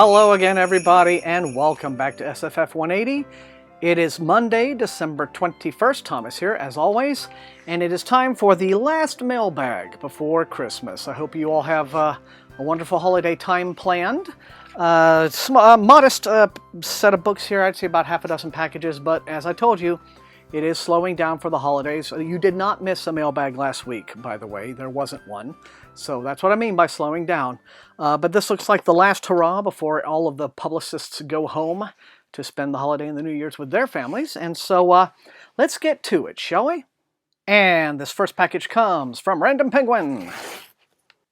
Hello again, everybody, and welcome back to SFF180. It is Monday, December 21st. Thomas here, as always, and it is time for the last mailbag before Christmas. I hope you all have a wonderful holiday time planned. It's a modest set of books here. I'd say about half a dozen packages, but as I told you, it is slowing down for the holidays. You did not miss a mailbag last week, by the way. There wasn't one. So that's what I mean by slowing down. But this looks like the last hurrah before all of the publicists go home to spend the holiday and the New Year's with their families. And so let's get to it, shall we? And this first package comes from Random Penguin.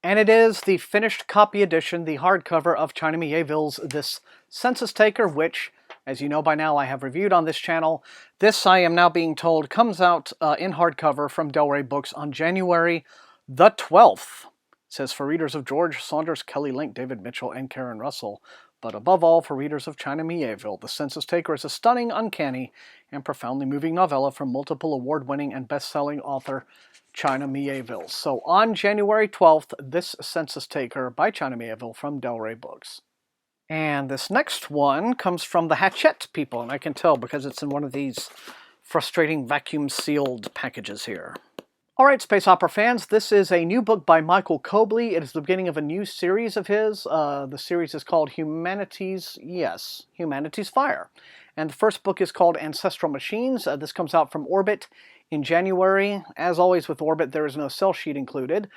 And it is the finished copy edition, the hardcover of China Mieville's This Census Taker, which, as you know by now, I have reviewed on this channel. This, I am now being told, comes out in hardcover from Del Rey Books on January the 12th. It says, for readers of George Saunders, Kelly Link, David Mitchell, and Karen Russell, but above all, for readers of China Mieville, The Census Taker is a stunning, uncanny, and profoundly moving novella from multiple award-winning and best-selling author China Mieville. So on January 12th, This Census Taker by China Mieville from Del Rey Books. And this next one comes from the Hachette people, and I can tell because it's in one of these frustrating vacuum-sealed packages here. All right, space opera fans, this is a new book by Michael Cobley. It is the beginning of a new series of his. The series is called Humanity's Fire. And the first book is called Ancestral Machines. This comes out from Orbit in January. As always with Orbit, there is no sell sheet included,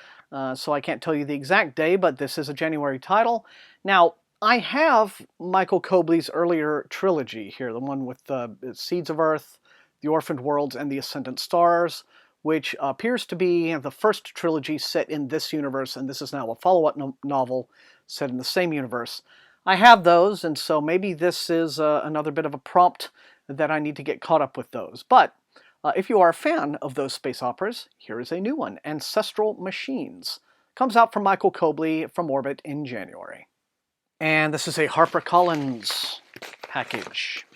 so I can't tell you the exact day, but this is a January title. Now, I have Michael Cobley's earlier trilogy here, the one with the Seeds of Earth, The Orphaned Worlds, and The Ascendant Stars, which appears to be the first trilogy set in this universe, and this is now a follow-up novel set in the same universe. I have those, and so maybe this is another bit of a prompt that I need to get caught up with those. But if you are a fan of those space operas, here is a new one, Ancestral Machines. Comes out from Michael Cobley from Orbit in January. And this is a HarperCollins package.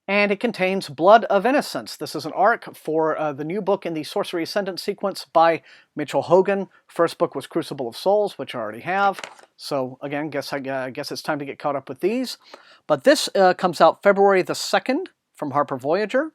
And it contains Blood of Innocence. This is an arc for the new book in the Sorcery Ascendant sequence by Mitchell Hogan. First book was Crucible of Souls, which I already have. So again, I guess it's time to get caught up with these. But this comes out February the 2nd from Harper Voyager.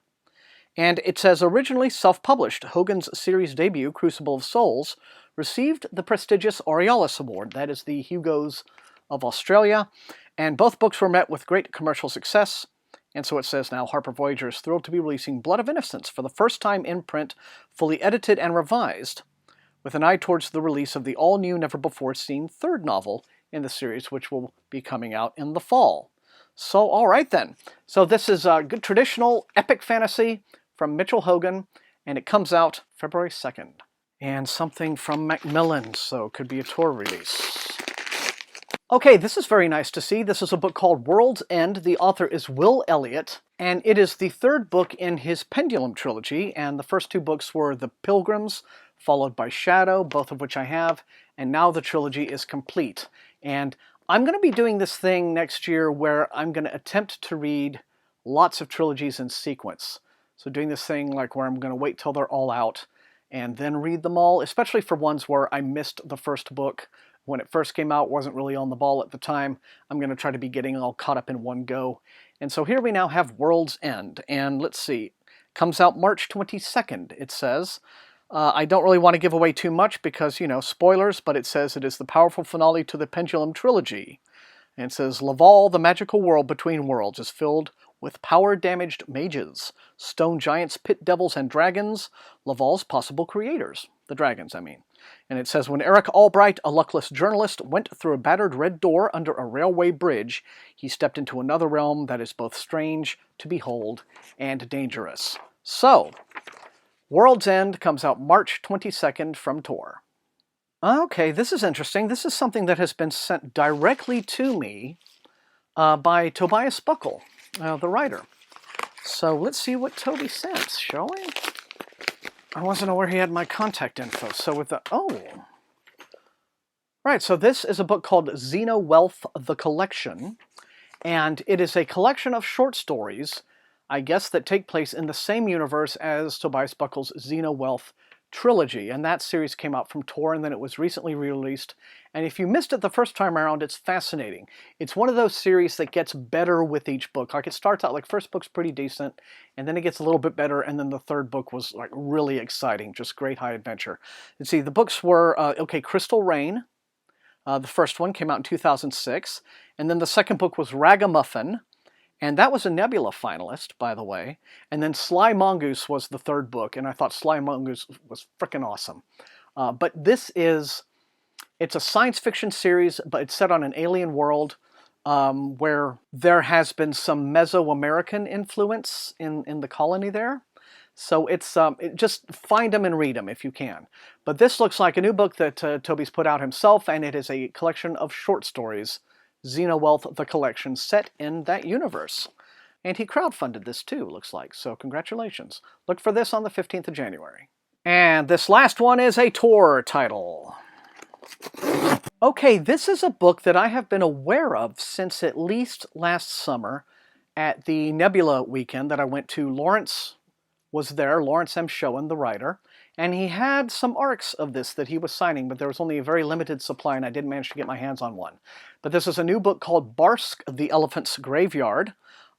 And it says, originally self-published, Hogan's series debut, Crucible of Souls, received the prestigious Aurealis Award. That is the Hugos of Australia. And both books were met with great commercial success. And so it says now, Harper Voyager is thrilled to be releasing Blood of Innocence for the first time in print, fully edited and revised, with an eye towards the release of the all-new, never-before-seen third novel in the series, which will be coming out in the fall. So, all right then. So this is a good traditional epic fantasy from Mitchell Hogan, and it comes out February 2nd. And something from Macmillan, so it could be a tour release. Okay, this is very nice to see. This is a book called World's End. The author is Will Elliott, and it is the third book in his Pendulum trilogy, and the first two books were The Pilgrims, followed by Shadow, both of which I have, and now the trilogy is complete. And I'm going to be doing this thing next year where I'm going to attempt to read lots of trilogies in sequence. So doing this thing like where I'm going to wait till they're all out and then read them all, especially for ones where I missed the first book when it first came out, wasn't really on the ball at the time. I'm going to try to be getting all caught up in one go. And so here we now have World's End. And let's see, comes out March 22nd, it says. I don't really want to give away too much because, you know, spoilers, but it says it is the powerful finale to the Pendulum trilogy. And it says, Laval, the magical world between worlds, is filled with power-damaged mages, stone giants, pit devils, and dragons, Laval's possible creators. The dragons, I mean. And it says, when Eric Albright, a luckless journalist, went through a battered red door under a railway bridge, he stepped into another realm that is both strange to behold and dangerous. So, World's End comes out March 22nd from Tor. Okay, this is interesting. This is something that has been sent directly to me by Tobias Buckle, the writer. So let's see what Toby sent, shall we? I wasn't aware he had my contact info, so with the... Oh! Right, so this is a book called Xena Wealth, the Collection, and it is a collection of short stories, I guess, that take place in the same universe as Tobias Buckle's Xena Wealth trilogy, and that series came out from Tor, and then it was recently re-released. And if you missed it the first time around, it's fascinating. It's one of those series that gets better with each book. Like, it starts out, like, first book's pretty decent, and then it gets a little bit better, and then the third book was, like, really exciting, just great high adventure. Let's see, the books were, Crystal Rain. The first one came out in 2006, and then the second book was Ragamuffin, and that was a Nebula finalist, by the way. And then Sly Mongoose was the third book, and I thought Sly Mongoose was frickin' awesome. But it's a science fiction series, but it's set on an alien world where there has been some Mesoamerican influence in the colony there. So it's just find them and read them if you can. But this looks like a new book that Toby's put out himself, and it is a collection of short stories. Xena Wealth, the collection, set in that universe. And he crowdfunded this too, looks like, so congratulations. Look for this on the 15th of January. And this last one is a Tor title. Okay, this is a book that I have been aware of since at least last summer at the Nebula weekend that I went to. Lawrence was there, Lawrence M. Schoen, the writer, and he had some arcs of this that he was signing, but there was only a very limited supply, and I didn't manage to get my hands on one. But this is a new book called Barska, the Elephant's Graveyard.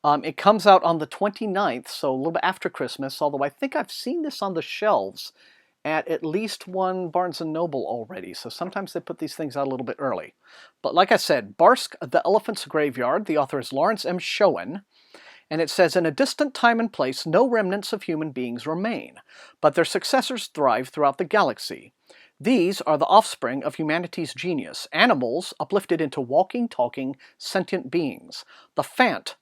It comes out on the 29th, so a little bit after Christmas, although I think I've seen this on the shelves at least one Barnes & Noble already, so sometimes they put these things out a little bit early. But like I said, Barska, the Elephant's Graveyard, the author is Lawrence M. Schoen, and it says, in a distant time and place, no remnants of human beings remain, but their successors thrive throughout the galaxy. These are the offspring of humanity's genius, animals uplifted into walking, talking, sentient beings. The Fant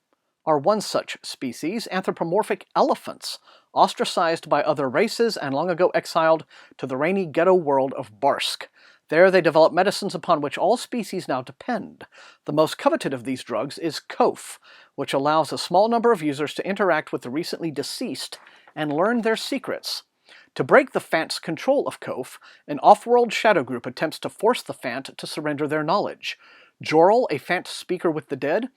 are one such species, anthropomorphic elephants, ostracized by other races and long ago exiled to the rainy ghetto world of Barsk. There they develop medicines upon which all species now depend. The most coveted of these drugs is Kof, which allows a small number of users to interact with the recently deceased and learn their secrets. To break the Fant's control of Kof, an off-world shadow group attempts to force the Fant to surrender their knowledge. Jorel, a Fant speaker with the dead,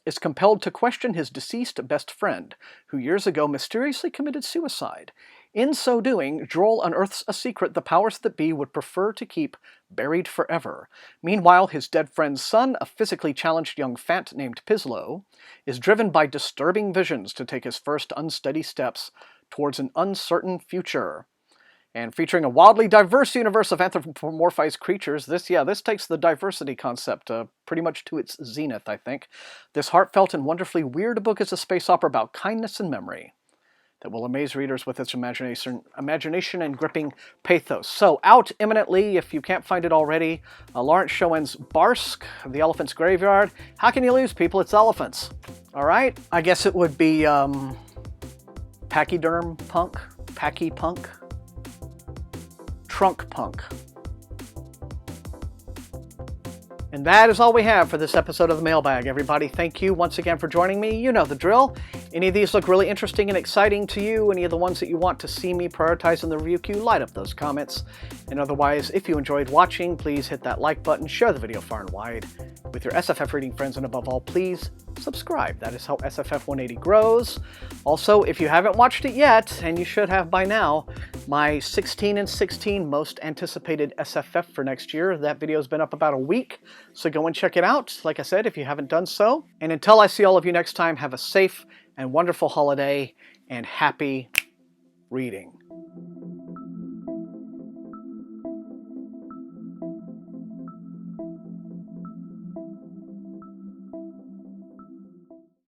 is compelled to question his deceased best friend, who years ago mysteriously committed suicide. In so doing, Jorel unearths a secret the powers that be would prefer to keep buried forever. Meanwhile, his dead friend's son, a physically challenged young Fant named Pislow, is driven by disturbing visions to take his first unsteady steps towards an uncertain future. And featuring a wildly diverse universe of anthropomorphized creatures, this takes the diversity concept pretty much to its zenith, I think. This heartfelt and wonderfully weird book is a space opera about kindness and memory that will amaze readers with its imagination and gripping pathos. So, out imminently, if you can't find it already, Lawrence Schoen's Barsk, the Elephant's Graveyard. How can you lose, people? It's elephants. All right? I guess it would be pachyderm punk, packy punk, trunk punk. And that is all we have for this episode of the Mailbag. Everybody, thank you once again for joining me. You know the drill. Any of these look really interesting and exciting to you, any of the ones that you want to see me prioritize in the review queue, light up those comments. And otherwise, if you enjoyed watching, please hit that like button, share the video far and wide with your SFF reading friends, and above all, please subscribe. That is how SFF180 grows. Also, if you haven't watched it yet, and you should have by now, my 16 and 16 most anticipated SFF for next year. That video's been up about a week, so go and check it out, like I said, if you haven't done so. And until I see all of you next time, have a safe and wonderful holiday, and happy reading.